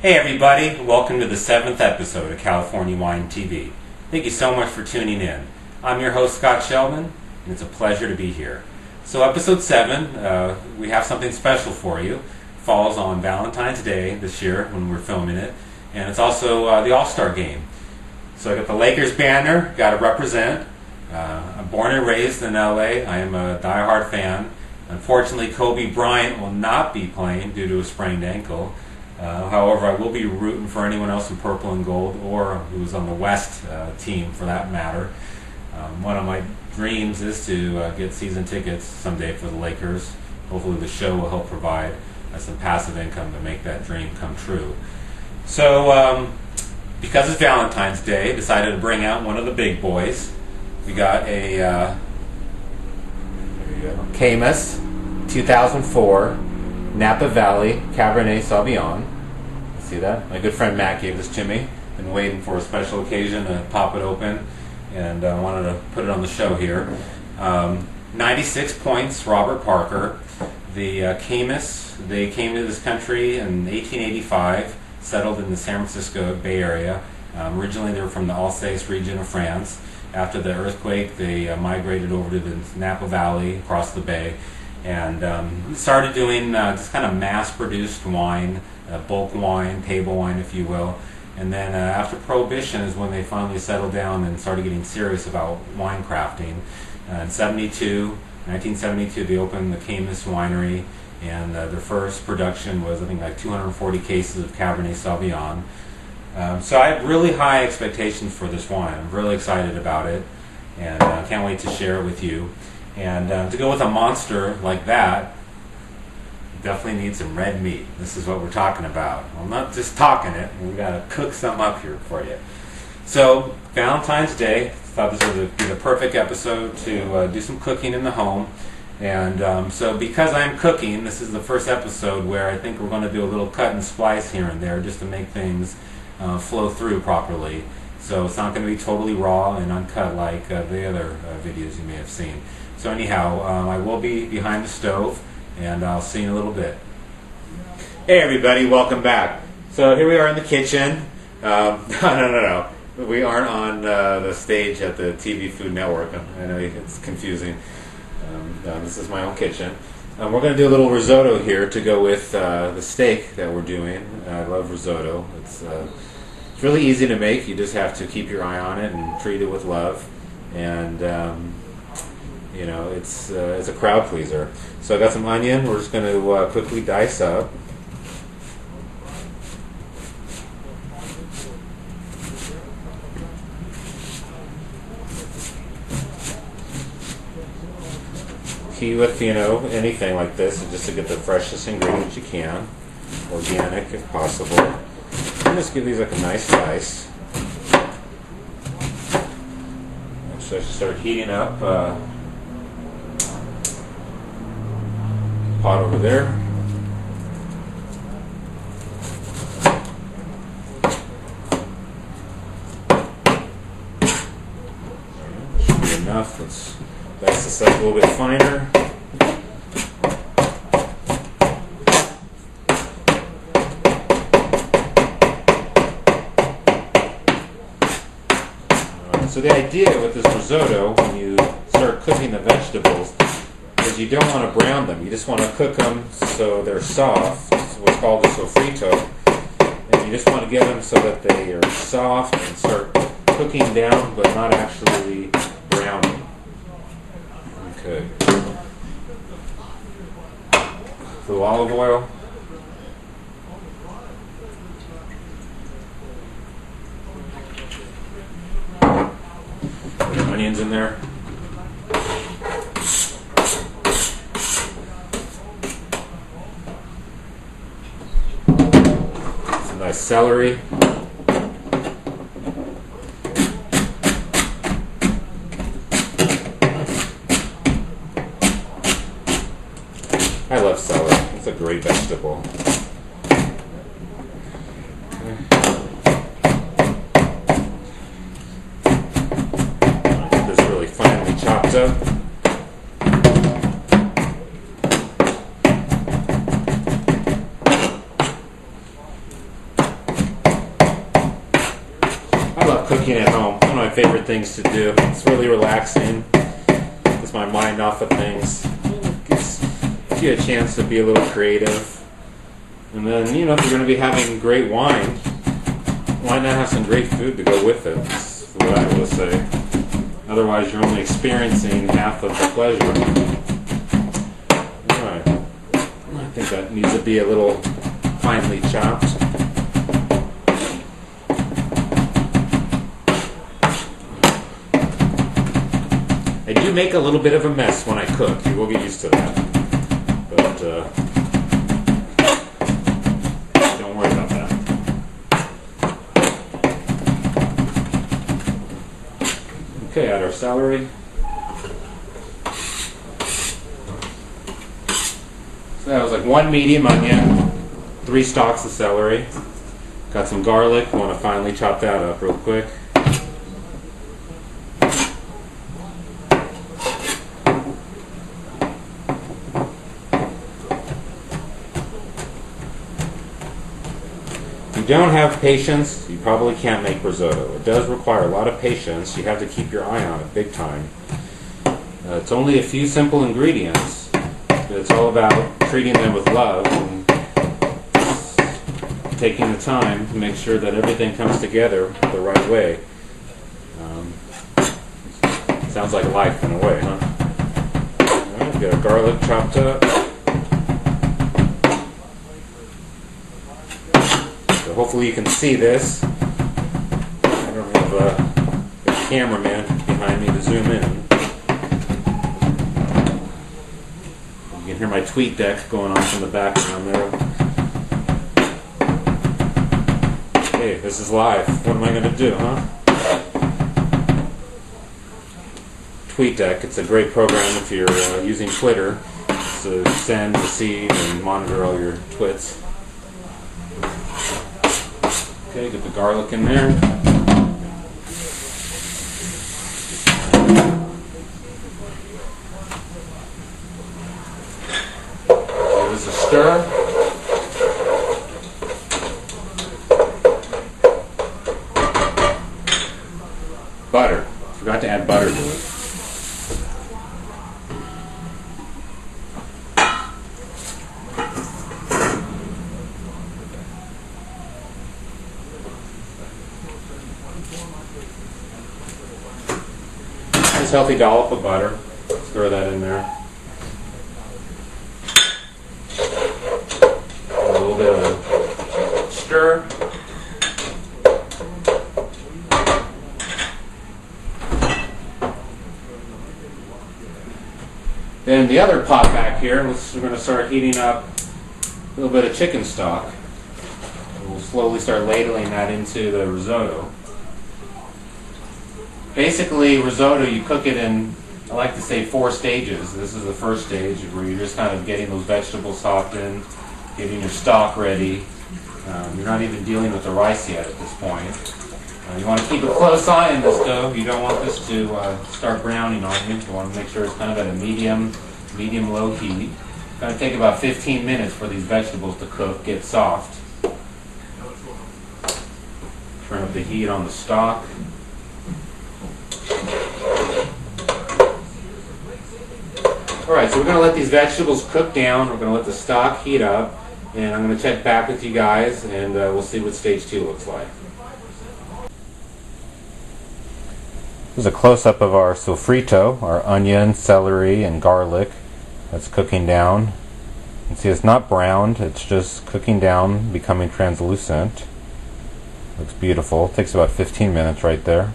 Hey everybody, welcome to the 7th episode of California Wine TV. Thank you so much for tuning in. I'm your host Scott Sheldon, and it's a pleasure to be here. So episode 7, we have something special for you. Falls on Valentine's Day this year when we're filming it, and it's also the All-Star Game. So I got the Lakers banner, got to represent. I'm born and raised in LA. I am a diehard fan. Unfortunately, Kobe Bryant will not be playing due to a sprained ankle. However, I will be rooting for anyone else in purple and gold, or who's on the West team for that matter. One of my dreams is to get season tickets someday for the Lakers. Hopefully the show will help provide some passive income to make that dream come true. So, because it's Valentine's Day, I decided to bring out one of the big boys. We got a Caymus 2004 Napa Valley Cabernet Sauvignon. See that? My good friend Matt gave this to me. Been waiting for a special occasion to pop it open, and I wanted to put it on the show here. 96 points, Robert Parker. The Caymus, they came to this country in 1885, settled in the San Francisco Bay Area. Originally they were from the Alsace region of France. After the earthquake, they migrated over to the Napa Valley across the bay, and started doing just kind of mass-produced wine, bulk wine, table wine, if you will. And then after Prohibition is when they finally settled down and started getting serious about wine crafting. In 1972, they opened the Caymus Winery, and their first production was, I think, like 240 cases of Cabernet Sauvignon. So I have really high expectations for this wine. I'm really excited about it, and can't wait to share it with you. And to go with a monster like that, you definitely need some red meat. This is what we're talking about. I'm not just talking it. We've got to cook some up here for you. So Valentine's Day, I thought this would be the perfect episode to do some cooking in the home. And so because I'm cooking, this is the first episode where I think we're going to do a little cut and splice here and there just to make things flow through properly. So it's not going to be totally raw and uncut like the other videos you may have seen. So anyhow, I will be behind the stove, and I'll see you in a little bit. Hey everybody, welcome back. So here we are in the kitchen. No. We aren't on the stage at the TV Food Network. I know it's confusing. This is my own kitchen. We're going to do a little risotto here to go with the steak that we're doing. I love risotto. It's really easy to make. You just have to keep your eye on it and treat it with love. And it's a crowd pleaser. So I got some onion. We're just going to quickly dice up. Key with anything like this is just to get the freshest ingredients you can, organic if possible, and just give these like a nice dice. So I should start heating up. Pot over there. Should be enough. Let's dice this up a little bit finer. So the idea with this risotto, when you start cooking the vegetables, is you don't want to brown them. You just want to cook them so they're soft. It's what's called a sofrito. And you just want to get them so that they are soft and start cooking down, but not actually browning. Okay. A little olive oil. Put the onions in there. Some nice celery. I love celery. It's a great vegetable. Get this really finely chopped up. cooking at home. One of my favorite things to do. It's really relaxing. Gets my mind off of things. Gives you a chance to be a little creative. And then, you know, if you're going to be having great wine, why not have some great food to go with it? That's what I would say. Otherwise, you're only experiencing half of the pleasure. Alright. I think that needs to be a little finely chopped. I do make a little bit of a mess when I cook. You will get used to that. But, don't worry about that. Okay, add our celery. So that was like 1 medium onion, 3 stalks of celery. Got some garlic. I want to finely chop that up real quick. If you don't have patience, you probably can't make risotto. It does require a lot of patience. You have to keep your eye on it big time. It's only a few simple ingredients, but it's all about treating them with love and taking the time to make sure that everything comes together the right way. Sounds like life in a way, huh? Alright, get our garlic chopped up. Hopefully you can see this. I don't have a cameraman behind me to zoom in. You can hear my tweet deck going on from the background there. Hey, this is live. What am I going to do, huh? Tweet deck, it's a great program if you're using Twitter to send, receive, and monitor all your tweets. Okay, get the garlic in there. Give this a stir. Butter. Forgot to add butter to it. Nice healthy dollop of butter. Throw that in there. A little bit of stir. Then the other pot back here, we're going to start heating up a little bit of chicken stock. We'll slowly start ladling that into the risotto. Basically, risotto, you cook it in, I like to say, 4 stages. This is the first stage where you're just kind of getting those vegetables softened, getting your stock ready. You're not even dealing with the rice yet at this point. You want to keep a close eye on this stove. You don't want this to start browning on you. You want to make sure it's kind of at a medium-low heat. It's going to take about 15 minutes for these vegetables to cook, get soft. Turn up the heat on the stock. Alright, so we're going to let these vegetables cook down. We're going to let the stock heat up. And I'm going to check back with you guys, and we'll see what stage 2 looks like. This is a close-up of our sofrito, our onion, celery, and garlic. That's cooking down. You can see it's not browned, it's just cooking down, becoming translucent. Looks beautiful. It takes about 15 minutes right there.